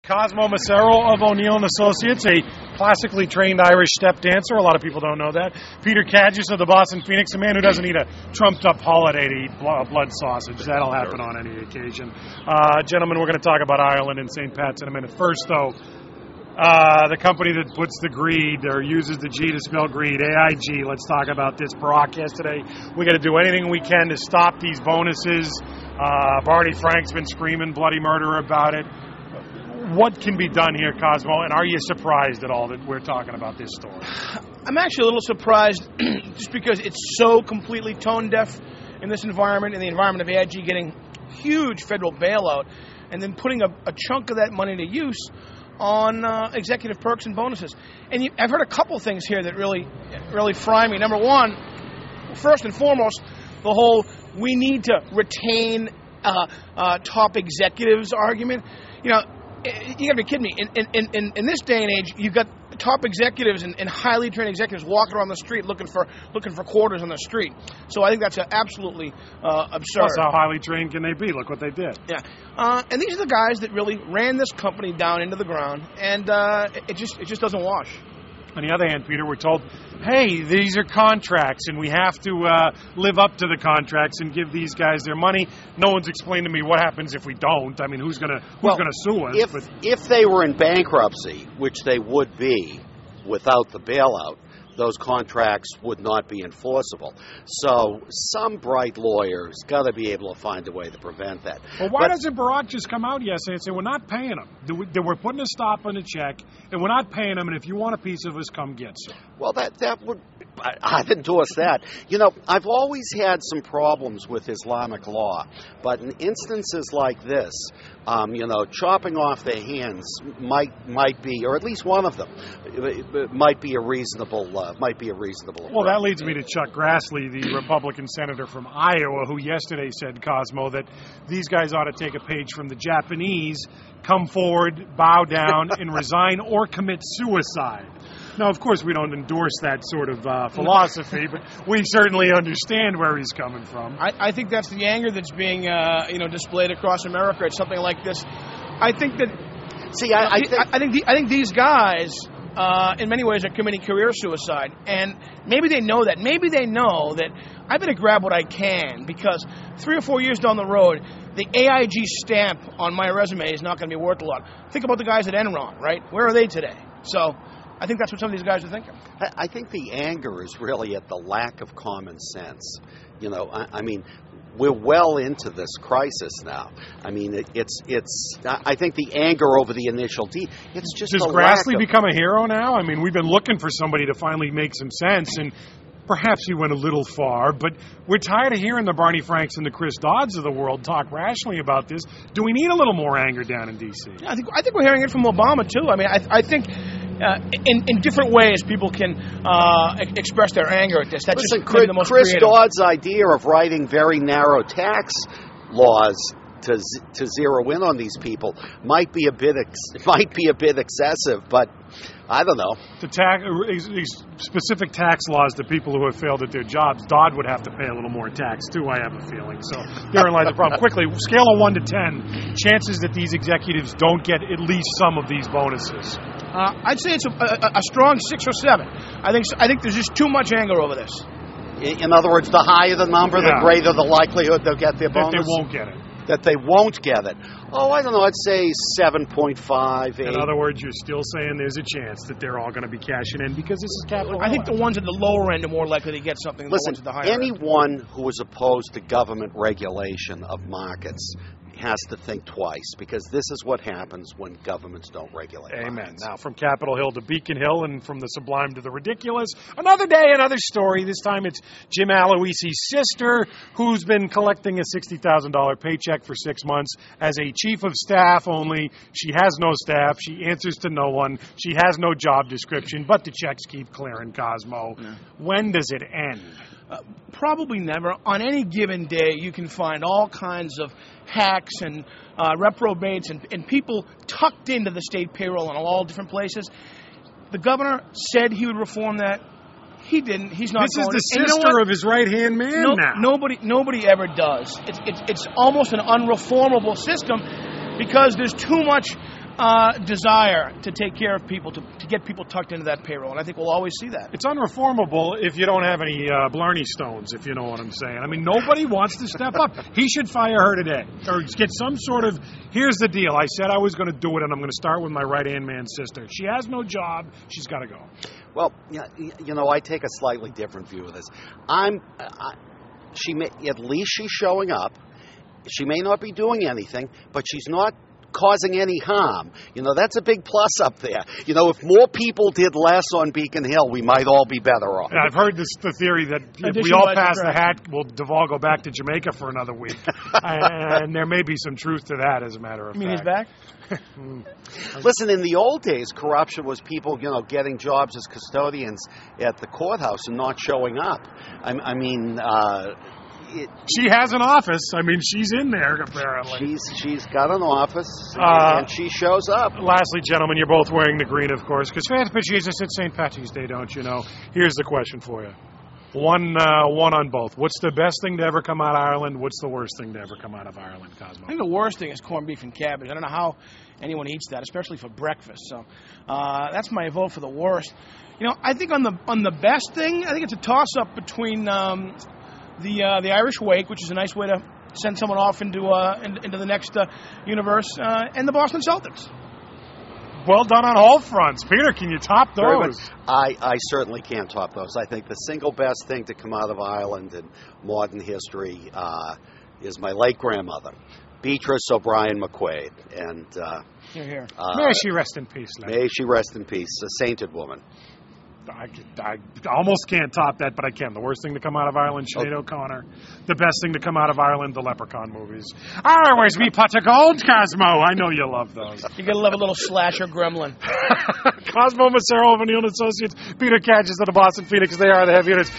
Cosmo Macero of O'Neill & Associates, a classically trained Irish step dancer. A lot of people don't know that. Peter Cadgis of the Boston Phoenix, a man who doesn't need a trumped-up holiday to eat blood sausage. That'll happen on any occasion. Gentlemen, we're going to talk about Ireland and St. Pat's in a minute. First, though, the company that puts the greed or uses the G to spell greed, AIG. Let's talk about this. Barack yesterday. We got to do anything we can to stop these bonuses. Barney Frank's been screaming bloody murder about it. What can be done here, Cosmo, and are you surprised at all that we're talking about this story? I'm actually a little surprised just because it's so completely tone deaf in this environment, in the environment of AIG getting huge federal bailout and then putting a chunk of that money to use on executive perks and bonuses. And I've heard a couple things here that really fry me. Number one, first and foremost, the whole we need to retain top executives argument. You know, you got to be kidding me. In this day and age, you've got top executives and highly trained executives walking around the street looking for quarters on the street. So I think that's absolutely absurd. Plus, how highly trained can they be? Look what they did. Yeah, and these are the guys that really ran this company down into the ground, and it just doesn't wash. On the other hand, Peter, we're told, hey, these are contracts, and we have to live up to the contracts and give these guys their money. No one's explained to me what happens if we don't. I mean, who's gonna sue us? If they were in bankruptcy, which they would be without the bailout, those contracts would not be enforceable. So some bright lawyer's got to be able to find a way to prevent that. Well, why doesn't Barack just come out yesterday and say, we're not paying them? We're putting a stop on the check, and we're not paying them, and if you want a piece of us, come get some. Well, that would... I've endorsed that. You know, I've always had some problems with Islamic law, but in instances like this, chopping off their hands might be, or at least one of them, might be a reasonable approach. Well, that leads me to Chuck Grassley, the Republican senator from Iowa, who yesterday said, Cosmo, that these guys ought to take a page from the Japanese, come forward, bow down, and resign or commit suicide. Now, of course, we don't endorse that sort of philosophy, but we certainly understand where he's coming from. I think that's the anger that's being, displayed across America at something like this. I think that. See, I think these guys, in many ways, are committing career suicide, and maybe they know that. Maybe they know that I better grab what I can because 3 or 4 years down the road, the AIG stamp on my resume is not going to be worth a lot. Think about the guys at Enron, right? Where are they today? So. I think that's what some of these guys are thinking. I think the anger is really at the lack of common sense. You know, I mean, we're well into this crisis now. I mean, I think the anger over the initial it's just. Does Grassley become a hero now? I mean, we've been looking for somebody to finally make some sense, and perhaps he went a little far, but we're tired of hearing the Barney Franks and the Chris Dodds of the world talk rationally about this. Do we need a little more anger down in D.C.? I think we're hearing it from Obama, too. I mean, I think... in different ways, people can express their anger at this. That's Listen, just maybe the most Chris creative. Dodd's idea of writing very narrow tax laws to zero in on these people might be a bit excessive, but I don't know. These specific tax laws to people who have failed at their jobs, Dodd would have to pay a little more tax too, I have a feeling. So therein lies the problem. Quickly, scale of 1 to 10, chances that these executives don't get at least some of these bonuses. I'd say it's a strong 6 or 7. I think there's just too much anger over this. In other words, the higher the number, the greater the likelihood they'll get their bonus. That they won't get it. That they won't get it. Oh, I don't know. I'd say 7.5, 8. In other words, you're still saying there's a chance that they're all going to be cashing in because this is capital. I think the ones at the lower end are more likely to get something than the ones at the higher end. Anyone who is opposed to government regulation of markets has to think twice, because this is what happens when governments don't regulate markets. Now, from Capitol Hill to Beacon Hill and from the sublime to the ridiculous, another day, another story. This time it's Jim Aloisi's sister, who's been collecting a $60,000 paycheck for 6 months as a chief of staff, only she has no staff, she answers to no one, she has no job description, but the checks keep clearing, Cosmo. Yeah. When does it end? Probably never. On any given day, you can find all kinds of hacks and reprobates and people tucked into the state payroll in all different places. The governor said he would reform that. He didn't. He's not. This is the sister of his right-hand man now. Nobody ever does. It's almost an unreformable system because there's too much desire to take care of people, to get people tucked into that payroll, and I think we'll always see that. It's unreformable if you don't have any Blarney Stones, if you know what I'm saying. I mean, nobody wants to step up. He should fire her today, or get some sort of, here's the deal. I said I was going to do it, and I'm going to start with my right-hand man sister. She has no job. She's got to go. Well, I take a slightly different view of this. At least she's showing up. She may not be doing anything, but she's not causing any harm. That's a big plus up there. If more people did less on Beacon Hill, we might all be better off. And I've heard the theory that if we all pass the hat, we'll Duvall go back to Jamaica for another week. And there may be some truth to that, as a matter of fact. You mean he's back? Listen, in the old days, corruption was people, getting jobs as custodians at the courthouse and not showing up. She has an office. I mean, she's in there, apparently. She's got an office, and she shows up. Lastly, gentlemen, you're both wearing the green, of course, because Jesus, it's St. Patrick's Day, don't you know? Here's the question for you. One on both. What's the best thing to ever come out of Ireland? What's the worst thing to ever come out of Ireland, Cosmo? I think the worst thing is corned beef and cabbage. I don't know how anyone eats that, especially for breakfast. So that's my vote for the worst. I think on the best thing, I think it's a toss-up between the Irish Wake, which is a nice way to send someone off into the next universe, and the Boston Celtics. Well done on all fronts. Peter, can you top those? I certainly can't top those. I think the single best thing to come out of Ireland in modern history is my late grandmother, Beatrice O'Brien McQuaid. And here. May she rest in peace, lady. May she rest in peace, a sainted woman. I almost can't top that, but I can. The worst thing to come out of Ireland, Sinead O'Connor. The best thing to come out of Ireland, the Leprechaun movies. Where's me pot of gold, Cosmo? I know you love those. You gotta love a little slasher gremlin. Cosmo Macero of O'Neill & Associates, Peter Cadges of the Boston Phoenix. They are the heavy hitters.